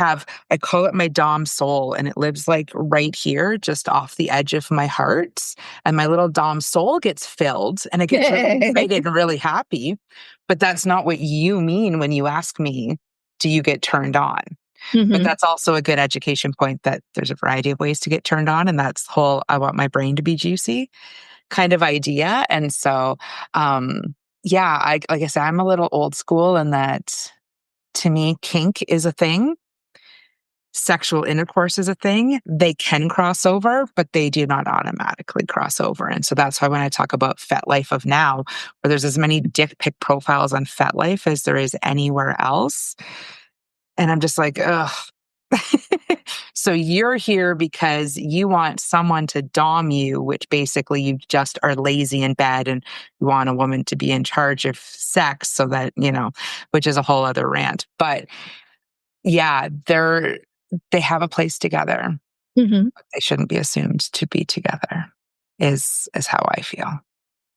call it my Dom soul, and it lives like right here, just off the edge of my heart. And my little Dom soul gets filled and it gets really excited and really happy. But that's not what you mean when you ask me, do you get turned on? But
Mhm.
that's also a good education point that there's a variety of ways to get turned on. And that's the whole, I want my brain to be juicy kind of idea. And so, yeah, like I said, I'm a little old school in that to me, kink is a thing. Sexual intercourse is a thing. They can cross over, but they do not automatically cross over. And so that's why when I talk about FetLife of now, where there's as many dick pic profiles on FetLife as there is anywhere else. And I'm just like, ugh. So you're here because you want someone to dom you, which basically you just are lazy in bed and you want a woman to be in charge of sex so that, which is a whole other rant. But yeah, they have a place together.
Mhm.
They shouldn't be assumed to be together is how I feel.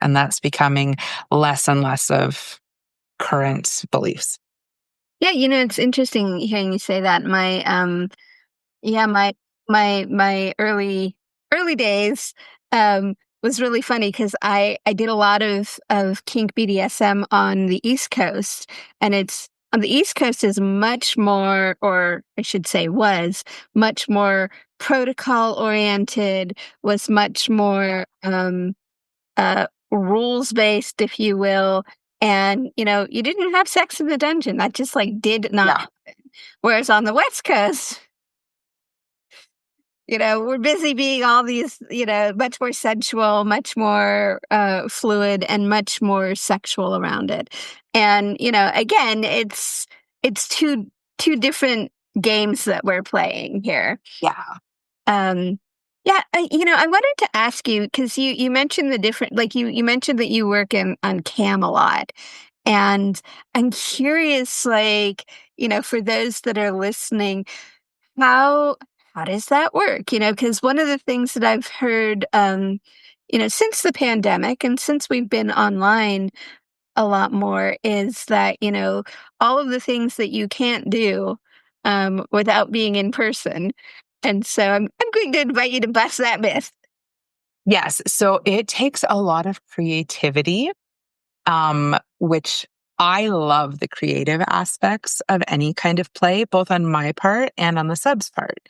And that's becoming less and less of current beliefs.
Yeah, it's interesting hearing you say that. Yeah, my early days was really funny because I did a lot of kink BDSM on the East Coast, and it's on the East Coast is much more, or I should say was much more protocol oriented, was much more rules based, if you will. And you didn't have sex in the dungeon. That just like did not
Yeah.
happen. Whereas on the West Coast, we're busy being all these, much more sensual, much more fluid, and much more sexual around it. And again, it's two different games that we're playing here.
Yeah.
Um, yeah, I wanted to ask you because you mentioned the different, like you mentioned that you work on cam a lot, and I'm curious, like for those that are listening, how how does that work? Because one of the things that I've heard, since the pandemic and since we've been online a lot more is that, all of the things that you can't do without being in person. And so I'm going to invite you to bust that myth.
Yes. So it takes a lot of creativity, which I love the creative aspects of any kind of play, both on my part and on the sub's part.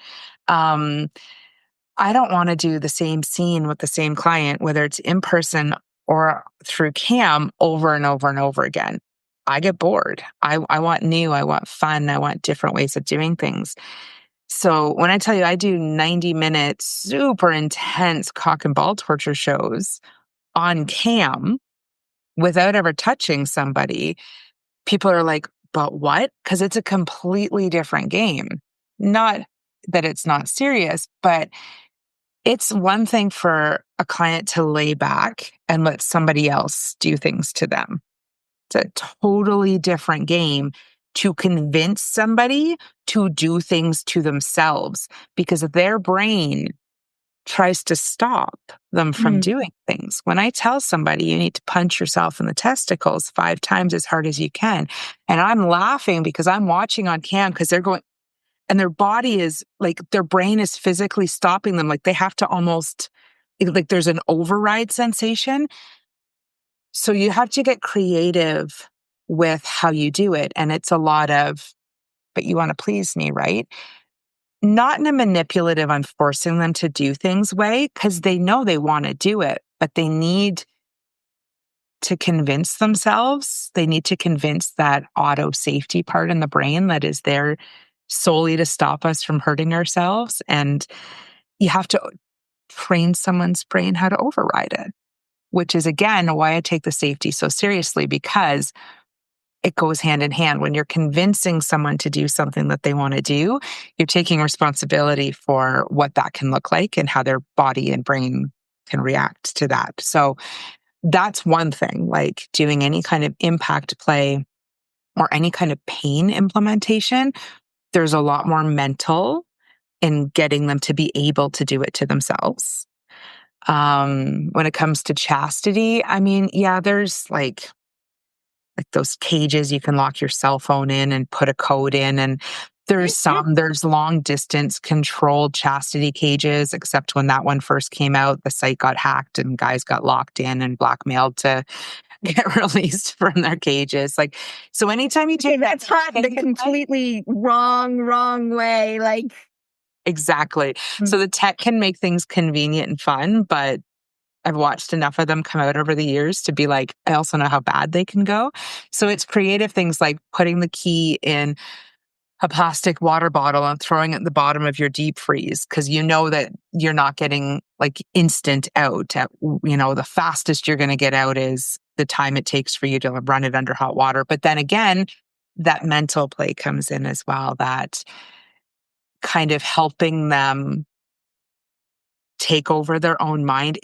I don't want to do the same scene with the same client, whether it's in person or through cam, over and over and over again. I get bored. I want new, I want fun, I want different ways of doing things. So when I tell you I do 90-minute, super intense cock and ball torture shows on cam without ever touching somebody, people are like, but what? Because it's a completely different game. Not that it's not serious, but it's one thing for a client to lay back and let somebody else do things to them. It's a totally different game to convince somebody to do things to themselves because their brain tries to stop them from doing things. When I tell somebody you need to punch yourself in the testicles 5 times as hard as you can, and I'm laughing because I'm watching on cam because they're going, and their body is like, their brain is physically stopping them. Like they have to almost, like there's an override sensation. So you have to get creative with how you do it. And it's a lot of, but you want to please me, right? Not in a manipulative, I'm forcing them to do things way, because they know they want to do it, but they need to convince themselves. They need to convince that auto safety part in the brain that is there solely to stop us from hurting ourselves. And you have to train someone's brain how to override it, which is again why I take the safety so seriously, because it goes hand in hand. When you're convincing someone to do something that they want to do, you're taking responsibility for what that can look like and how their body and brain can react to that. So that's one thing, like doing any kind of impact play or any kind of pain implementation. There's a lot more mental in getting them to be able to do it to themselves. When it comes to chastity, I mean, yeah, there's like those cages you can lock your cell phone in and put a code in. And there's long distance controlled chastity cages, except when that one first came out, the site got hacked and guys got locked in and blackmailed to get released from their cages. Like, so anytime you take
that's hot the completely wrong way. Like,
exactly. So the tech can make things convenient and fun, but I've watched enough of them come out over the years to be like, I also know how bad they can go. So it's creative things like putting the key in a plastic water bottle and throwing it at the bottom of your deep freeze, because you know that you're not getting like instant out. The fastest you're going to get out is the time it takes for you to run it under hot water. But then again, that mental play comes in as well, that kind of helping them take over their own mind.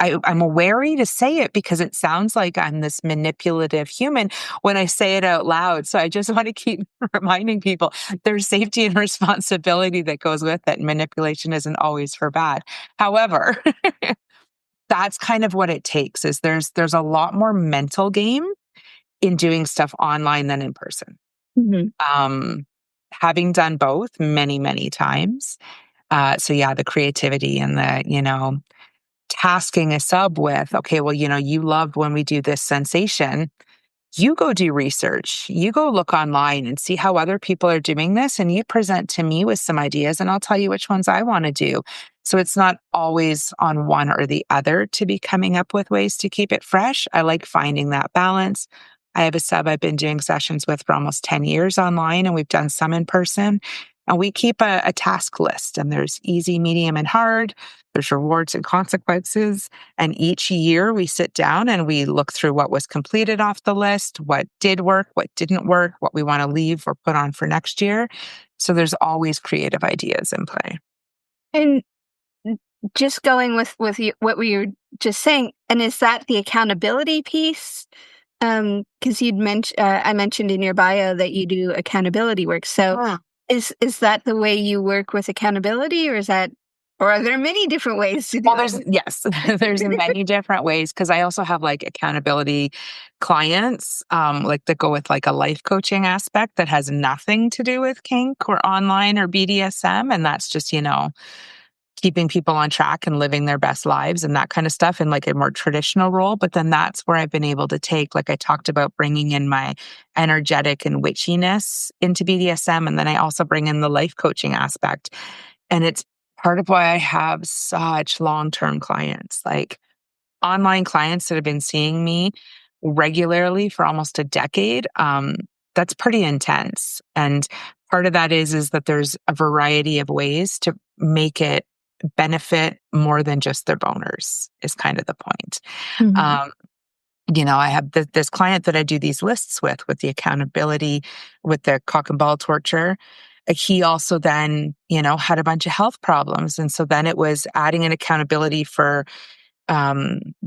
I'm wary to say it because it sounds like I'm this manipulative human when I say it out loud. So I just want to keep reminding people there's safety and responsibility that goes with it. Manipulation isn't always for bad. However, that's kind of what it takes. Is there's a lot more mental game in doing stuff online than in person. Having done both many, many times. So yeah, the creativity and the, tasking a sub with, okay, well, you loved when we do this sensation. You go do research. You go look online and see how other people are doing this. And you present to me with some ideas and I'll tell you which ones I want to do. So it's not always on one or the other to be coming up with ways to keep it fresh. I like finding that balance. I have a sub I've been doing sessions with for almost 10 years online, and we've done some in person. And we keep a task list, and there's easy, medium, and hard. There's rewards and consequences. And each year we sit down and we look through what was completed off the list, what did work, what didn't work, what we want to leave or put on for next year. So there's always creative ideas in play.
And just going with what we were just saying, and is that the accountability piece? Because I mentioned in your bio that you do accountability work. So is that the way you work with accountability, or are there many different ways to do it?
Yes, there's many different ways, because I also have like accountability clients, like that go with like a life coaching aspect that has nothing to do with kink or online or BDSM. And that's just, keeping people on track and living their best lives and that kind of stuff in like a more traditional role. But then that's where I've been able to take, like I talked about, bringing in my energetic and witchiness into BDSM. And then I also bring in the life coaching aspect. And it's part of why I have such long-term clients, like online clients that have been seeing me regularly for almost a decade. That's pretty intense. And part of that is that there's a variety of ways to make it benefit more than just their boners, is kind of the point.
Mhm.
I have this client that I do these lists with the accountability, with the cock and ball torture. He also then, had a bunch of health problems. And so then it was adding an accountability for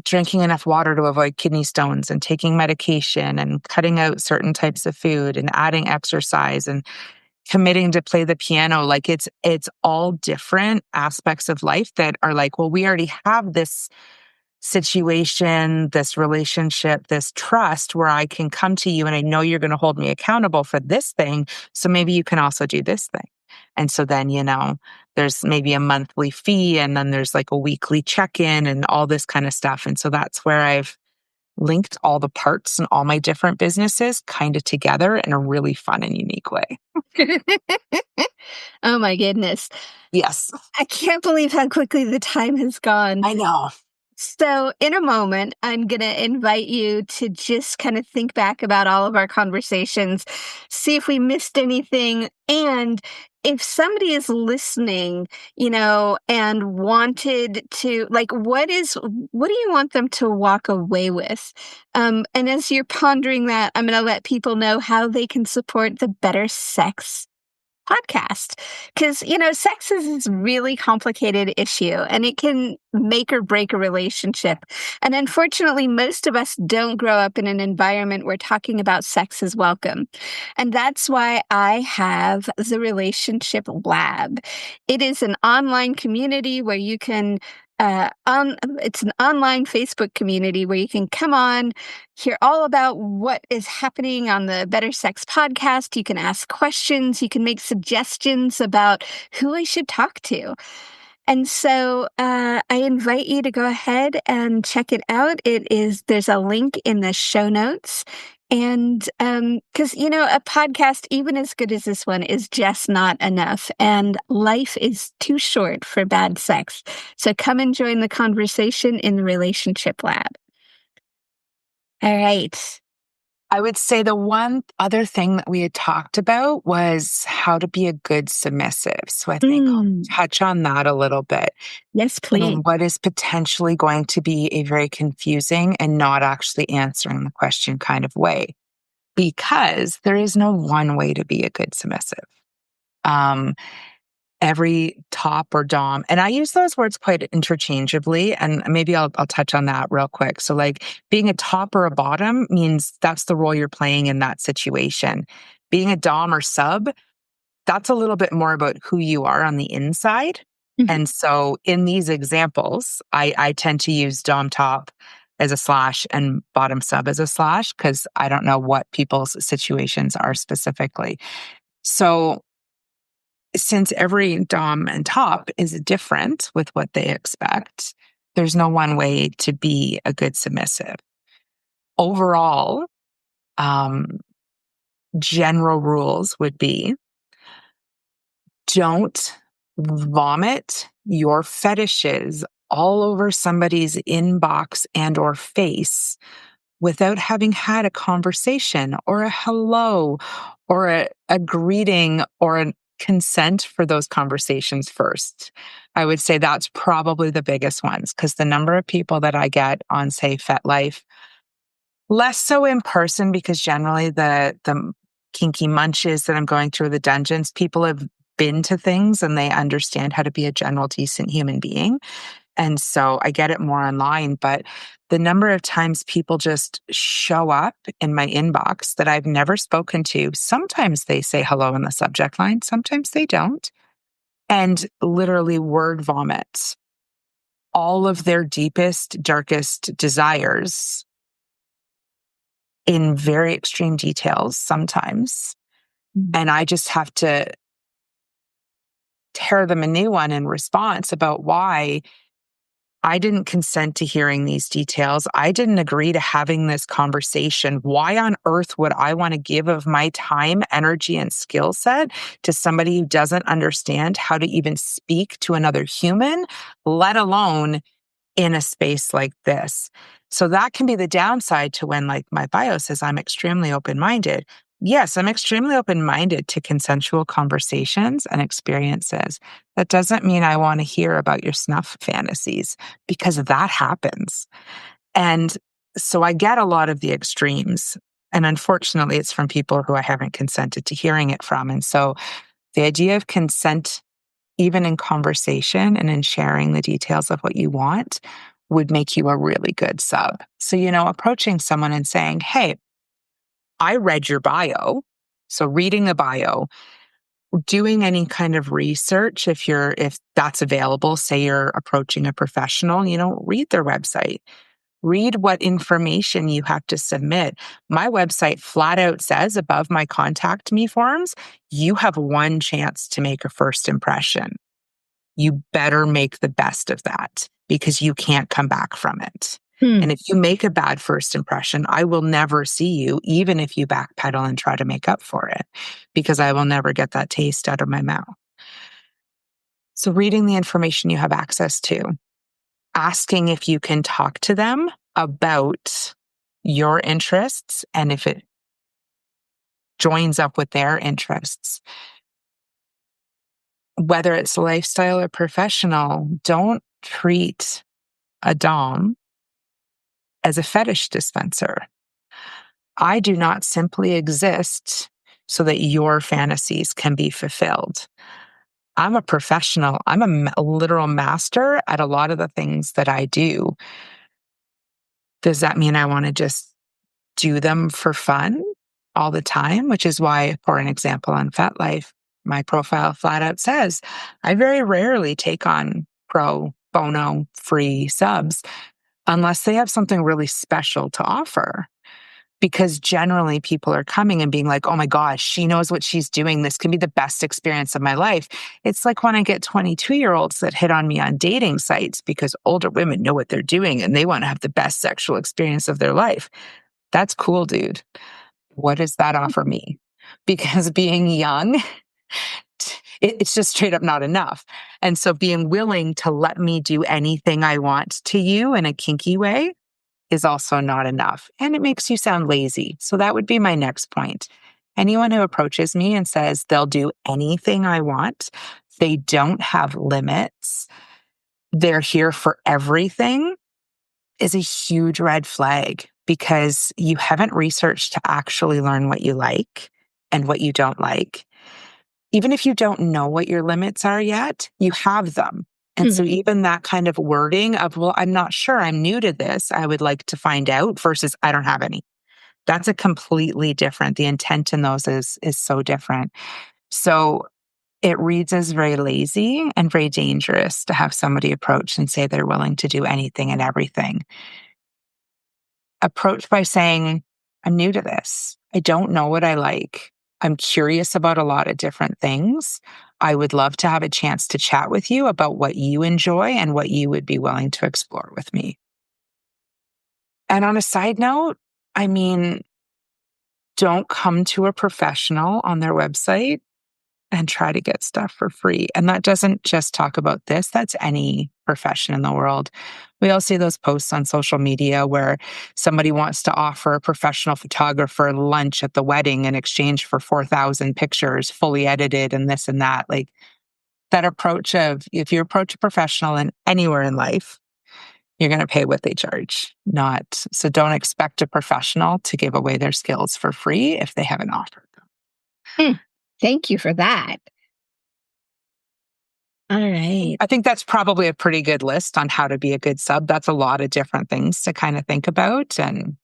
drinking enough water to avoid kidney stones and taking medication and cutting out certain types of food and adding exercise and committing to play the piano. Like it's all different aspects of life that are like, well, we already have this situation, this relationship, this trust where I can come to you and I know you're going to hold me accountable for this thing. So maybe you can also do this thing. And so then, there's maybe a monthly fee and then there's like a weekly check-in and all this kind of stuff. And so that's where I've linked all the parts and all my different businesses kind of together in a really fun and unique way.
Oh my goodness.
Yes,
I can't believe how quickly the time has gone.
I know.
So, in a moment, I'm going to invite you to just kind of think back about all of our conversations, see if we missed anything. And if somebody is listening, and wanted to, like, what do you want them to walk away with? And as you're pondering that, I'm going to let people know how they can support the Better Sex podcast. Because, sex is this really complicated issue and it can make or break a relationship. And unfortunately, most of us don't grow up in an environment where talking about sex is welcome. And that's why I have the Relationship Lab. It is an online community where you can it's an online Facebook community where you can come on, hear all about what is happening on the Better Sex podcast. You can ask questions. You can make suggestions about who I should talk to. And so I invite you to go ahead and check it out. There's a link in the show notes. And because, a podcast, even as good as this one, is just not enough. And life is too short for bad sex. So come and join the conversation in the Relationship Lab. All right.
I would say the one other thing that we had talked about was how to be a good submissive. So I think I'll touch on that a little bit.
Yes, please.
And what is potentially going to be a very confusing and not actually answering the question kind of way, because there is no one way to be a good submissive. Every top or dom, and I use those words quite interchangeably, and maybe I'll touch on that real quick. So like being a top or a bottom means that's the role you're playing in that situation. Being a dom or sub, that's a little bit more about who you are on the inside.
Mhm.
And so in these examples, I tend to use dom top as a slash and bottom sub as a slash because I don't know what people's situations are specifically. So since every dom and top is different with what they expect, there's no one way to be a good submissive. Overall, general rules would be don't vomit your fetishes all over somebody's inbox and or face without having had a conversation or a hello or a greeting or a consent for those conversations first. I would say that's probably the biggest ones because the number of people that I get on, say, FetLife, less so in person because generally the kinky munches that I'm going through, the dungeons, people have been to things and they understand how to be a general decent human being. And so I get it more online, but the number of times people just show up in my inbox that I've never spoken to, sometimes they say hello in the subject line, sometimes they don't, and literally word vomit all of their deepest, darkest desires in very extreme details sometimes. And I just have to tear them a new one in response about why I didn't consent to hearing these details. I didn't agree to having this conversation. Why on earth would I want to give of my time, energy, and skill set to somebody who doesn't understand how to even speak to another human, let alone in a space like this? So that can be the downside to when, like my bio says, I'm extremely open-minded. Yes, I'm extremely open-minded to consensual conversations and experiences. That doesn't mean I want to hear about your snuff fantasies, because that happens. And so I get a lot of the extremes. And unfortunately, it's from people who I haven't consented to hearing it from. And so the idea of consent, even in conversation and in sharing the details of what you want, would make you a really good sub. So, approaching someone and saying, hey, I read your bio. So reading the bio, doing any kind of research, if that's available, say you're approaching a professional, read their website. Read what information you have to submit. My website flat out says above my contact me forms, you have one chance to make a first impression. You better make the best of that, because you can't come back from it. And if you make a bad first impression, I will never see you, even if you backpedal and try to make up for it, because I will never get that taste out of my mouth. So reading the information you have access to, asking if you can talk to them about your interests and if it joins up with their interests. Whether it's lifestyle or professional, don't treat a dom as a fetish dispenser. I do not simply exist so that your fantasies can be fulfilled. I'm a professional. I'm a literal master at a lot of the things that I do. Does that mean I want to just do them for fun all the time? Which is why, for an example, on FetLife, my profile flat out says, I very rarely take on pro bono free subs unless they have something really special to offer. Because generally people are coming and being like, oh my gosh, she knows what she's doing. This can be the best experience of my life. It's like when I get 22-year-olds that hit on me on dating sites because older women know what they're doing and they want to have the best sexual experience of their life. That's cool, dude. What does that offer me? Because being young, it's just straight up not enough. And so being willing to let me do anything I want to you in a kinky way is also not enough. And it makes you sound lazy. So that would be my next point. Anyone who approaches me and says they'll do anything I want, they don't have limits, they're here for everything, is a huge red flag, because you haven't researched to actually learn what you like and what you don't like. Even if you don't know what your limits are yet, you have them. And so even that kind of wording of, well, I'm not sure, I'm new to this, I would like to find out, versus I don't have any. That's a completely different, the intent in those is so different. So it reads as very lazy and very dangerous to have somebody approach and say they're willing to do anything and everything. Approach by saying, I'm new to this. I don't know what I like. I'm curious about a lot of different things. I would love to have a chance to chat with you about what you enjoy and what you would be willing to explore with me. And on a side note, don't come to a professional on their website and try to get stuff for free. And that doesn't just talk about this, that's any profession in the world. We all see those posts on social media where somebody wants to offer a professional photographer lunch at the wedding in exchange for 4,000 pictures fully edited and this and that. Like that approach of, if you approach a professional in anywhere in life, you're going to pay what they charge. So don't expect a professional to give away their skills for free if they haven't offered them.
Thank you for that. All right.
I think that's probably a pretty good list on how to be a good sub. That's a lot of different things to kind of think about. And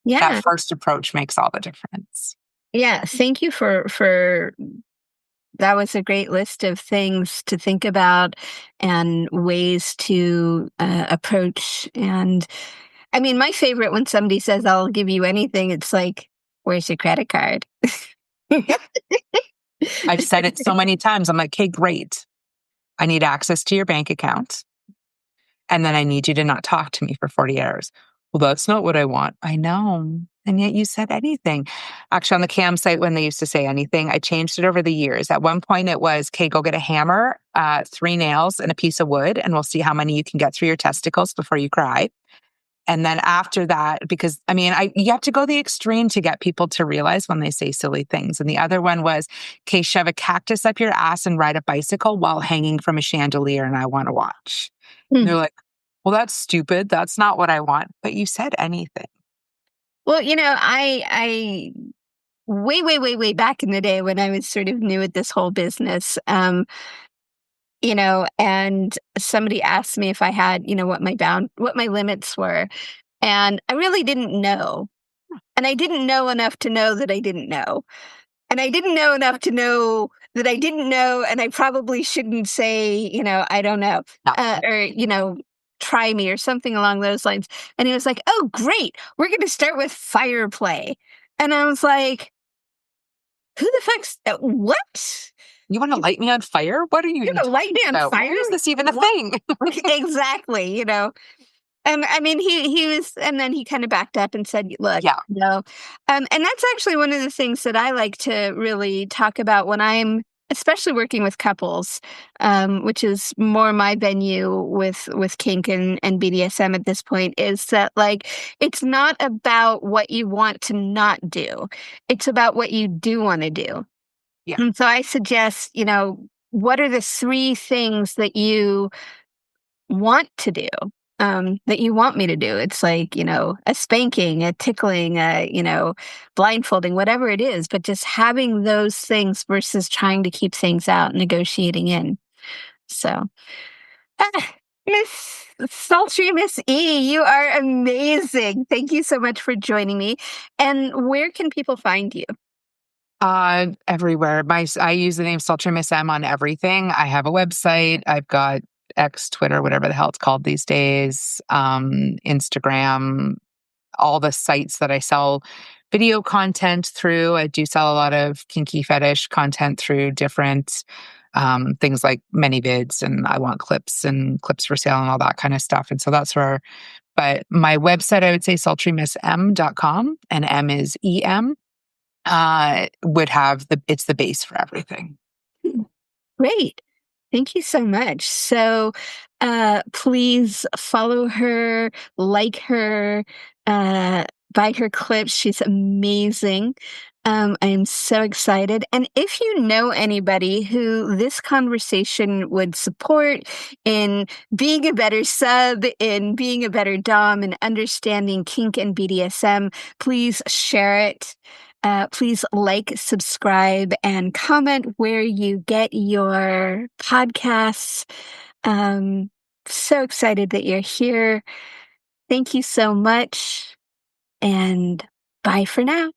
that first approach makes all the difference.
Yeah. Thank you for that was a great list of things to think about and ways to approach. And my favorite, when somebody says, I'll give you anything, it's like, where's your credit card?
I've said it so many times. I'm like, okay, great. I need access to your bank account. And then I need you to not talk to me for 40 hours. Well, that's not what I want. I know. And yet you said anything. Actually, on the cam site, when they used to say anything, I changed it over the years. At one point, it was, okay, go get a hammer, 3 nails, and a piece of wood, and we'll see how many you can get through your testicles before you cry. And then after that, because you have to go the extreme to get people to realize when they say silly things. And the other one was, okay, shove a cactus up your ass and ride a bicycle while hanging from a chandelier, and I want to watch. And they're like, well, that's stupid. That's not what I want. But you said anything.
Well, I way back in the day when I was sort of new at this whole business, and somebody asked me if I had, what my limits were. And I really didn't know. And I didn't know enough to know that I didn't know. And I didn't know enough to know that I didn't know. And I probably shouldn't say, I don't know,
No.
or, try me or something along those lines. And he was like, oh, great. We're going to start with fire play. And I was like, who the fuck's what?
You want to light me on fire? What are you
You're going to light me on
about?
fire?
Why is this even a thing?
Exactly. And I mean, he was, and then he kind of backed up and said, look,
Yeah.
no. And that's actually one of the things that I like to really talk about when I'm, especially working with couples, which is more my venue with kink and BDSM at this point, is that like, it's not about what you want to not do. It's about what you do want to do.
Yeah.
And so I suggest, what are the 3 things that you want to do, that you want me to do? It's like, a spanking, a tickling, blindfolding, whatever it is, but just having those things versus trying to keep things out, negotiating in. So, Miss Sultry Miss E, you are amazing. Thank you so much for joining me. And where can people find you?
Everywhere. I use the name Sultry Miss M on everything. I have a website. I've got X, Twitter, whatever the hell it's called these days, Instagram, all the sites that I sell video content through. I do sell a lot of kinky fetish content through different things like ManyVids, and I want clips and clips for sale and all that kind of stuff. And so that's where, but my website, I would say sultrymissm.com, and M is EM, would have it's the base for everything.
Great. Thank you so much. So please follow her, like her, buy her clips. She's amazing. I am so excited. And if you know anybody who this conversation would support in being a better sub, in being a better dom, and understanding kink and BDSM, please share it. Please like, subscribe, and comment where you get your podcasts. So excited that you're here. Thank you so much, and bye for now.